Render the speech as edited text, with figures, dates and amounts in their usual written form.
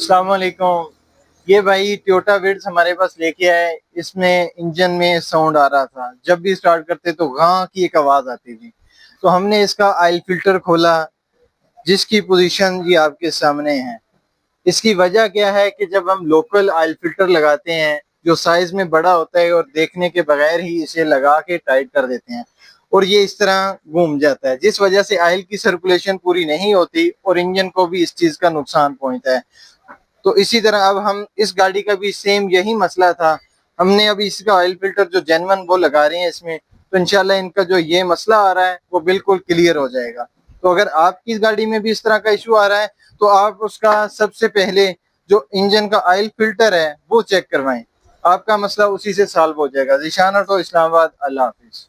अस्सलाम वालेकुम। ये भाई टोयोटा विड्स हमारे पास लेके आए। इसमें इंजन में साउंड आ रहा था, जब भी स्टार्ट करते तो गां की एक आवाज आती थी। तो हमने इसका ऑयल फिल्टर खोला, जिसकी पोजीशन ये आपके सामने है। इसकी वजह क्या है कि जब हम लोकल ऑयल फिल्टर लगाते हैं, जो साइज में बड़ा होता है, और देखने के बगैर ही इसे लगा के टाइट कर देते हैं, और ये इस तरह घूम जाता है, जिस वजह से ऑयल की सर्कुलेशन पूरी नहीं होती और इंजन को भी इस चीज का नुकसान पहुंचता है। तो इसी तरह अब हम इस गाड़ी का भी सेम यही मसला था। हमने अभी इसका ऑयल फिल्टर जो जेन्युइन वो लगा रहे हैं इसमें, तो इंशाल्लाह इनका जो ये मसला आ रहा है वो बिल्कुल क्लियर हो जाएगा। तो अगर आपकी गाड़ी में भी इस तरह का इशू आ रहा है, तो आप उसका सबसे पहले जो इंजन का ऑयल फिल्टर है वो चेक करवाएं। आपका मसला उसी से सॉल्व हो जाएगा। जिशान और तो इस्लामाबाद। अल्लाह हाफिज।